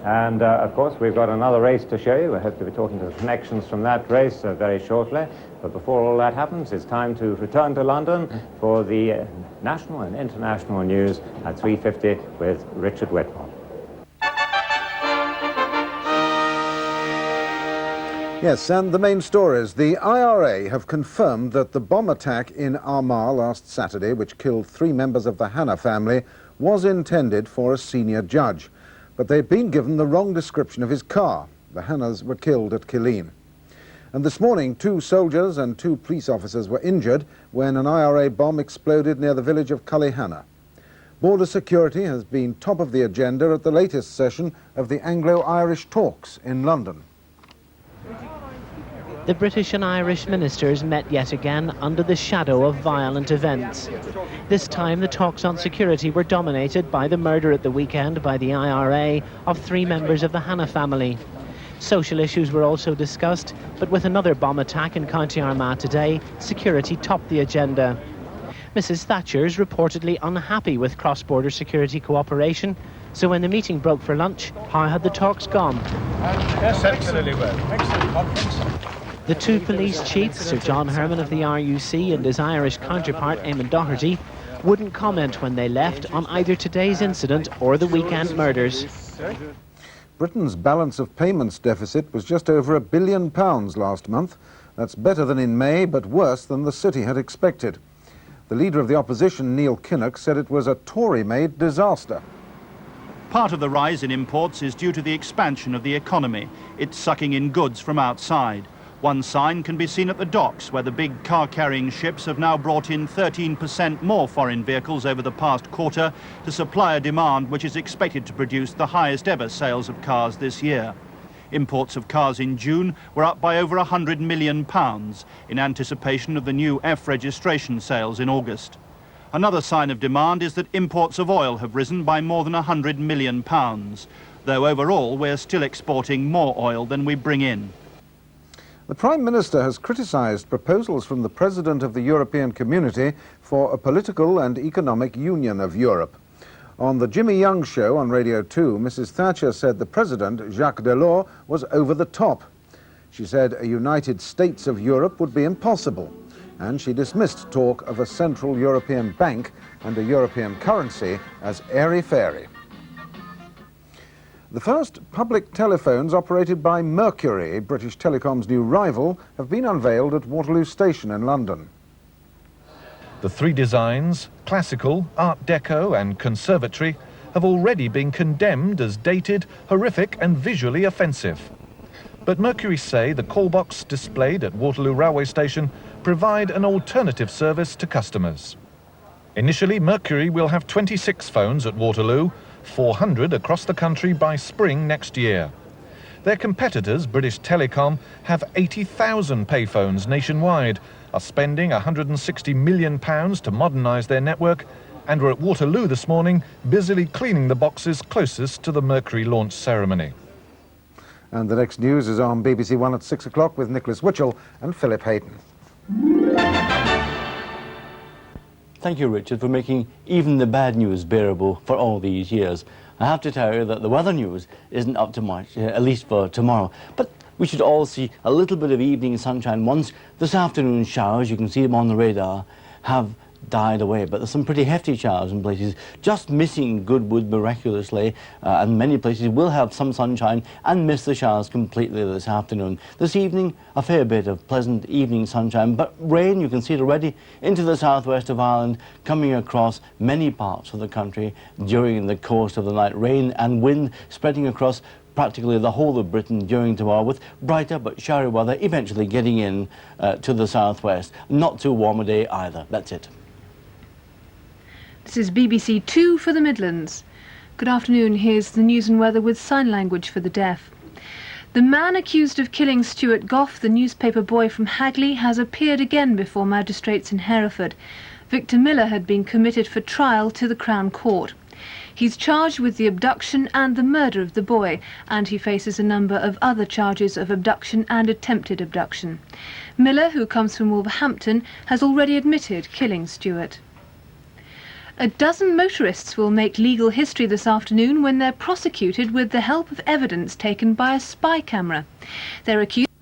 And of course, we've got another race to show you. We hope to be talking to the connections from that race very shortly. But before all that happens, it's time to return to London for the national and international news at 3:50 with Richard Whitmore. Yes, and the main stories. The IRA have confirmed that the bomb attack in Armagh last Saturday, which killed 3 members of the Hanna family, was intended for a senior judge. But they'd been given the wrong description of his car. The Hannas were killed at Killeen. And this morning, 2 soldiers and 2 police officers were injured when an IRA bomb exploded near the village of Cullyhanna. Border security has been top of the agenda at the latest session of the Anglo-Irish talks in London. The British and Irish ministers met yet again under the shadow of violent events. This time the talks on security were dominated by the murder at the weekend by the IRA of 3 members of the Hanna family. Social issues were also discussed, but with another bomb attack in County Armagh today, security topped the agenda. Mrs Thatcher is reportedly unhappy with cross-border security cooperation, so when the meeting broke for lunch, how had the talks gone? Exceptionally well. Excellent conference. The 2 police chiefs, Sir John Herman of the RUC and his Irish counterpart Eamon Doherty, wouldn't comment when they left on either today's incident or the weekend murders. Britain's balance of payments deficit was just over £1 billion last month. That's better than in May, but worse than the city had expected. The leader of the opposition, Neil Kinnock, said it was a Tory-made disaster. Part of the rise in imports is due to the expansion of the economy. It's sucking in goods from outside. One sign can be seen at the docks, where the big car-carrying ships have now brought in 13% more foreign vehicles over the past quarter to supply a demand which is expected to produce the highest ever sales of cars this year. Imports of cars in June were up by over £100 million in anticipation of the new F registration sales in August. Another sign of demand is that imports of oil have risen by more than £100 million, though overall we're still exporting more oil than we bring in. The Prime Minister has criticised proposals from the President of the European Community for a political and economic union of Europe. On the Jimmy Young Show on Radio 2, Mrs Thatcher said the President, Jacques Delors, was over the top. She said a United States of Europe would be impossible, and she dismissed talk of a Central European Bank and a European currency as airy-fairy. The first public telephones operated by Mercury, British Telecom's new rival, have been unveiled at Waterloo Station in London. The 3 designs, classical, art deco and conservatory, have already been condemned as dated, horrific and visually offensive. But Mercury say the call box displayed at Waterloo Railway Station provide an alternative service to customers. Initially, Mercury will have 26 phones at Waterloo, 400 across the country by spring next year. Their competitors, British Telecom, have 80,000 payphones nationwide, are spending £160 million to modernise their network, and were at Waterloo this morning busily cleaning the boxes closest to the Mercury launch ceremony. And the next news is on BBC One at 6 o'clock with Nicholas Witchell and Philip Hayden. Thank you, Richard, for making even the bad news bearable for all these years. I have to tell you that the weather news isn't up to much, at least for tomorrow. But we should all see a little bit of evening sunshine once this afternoon showers, you can see them on the radar, have died away. But there's some pretty hefty showers in places, just missing Goodwood miraculously, and many places will have some sunshine and miss the showers completely this afternoon. This evening, a fair bit of pleasant evening sunshine, but rain, you can see it already, into the southwest of Ireland, coming across many parts of the country during the course of the night. Rain and wind spreading across practically the whole of Britain during tomorrow, with brighter but showery weather eventually getting in to the southwest. Not too warm a day either. That's it. This is BBC 2 for the Midlands. Good afternoon, here's the news and weather with sign language for the deaf. The man accused of killing Stuart Gough, the newspaper boy from Hagley, has appeared again before magistrates in Hereford. Victor Miller had been committed for trial to the Crown Court. He's charged with the abduction and the murder of the boy, and he faces a number of other charges of abduction and attempted abduction. Miller, who comes from Wolverhampton, has already admitted killing Stuart. A dozen motorists will make legal history this afternoon when they're prosecuted with the help of evidence taken by a spy camera. They're accused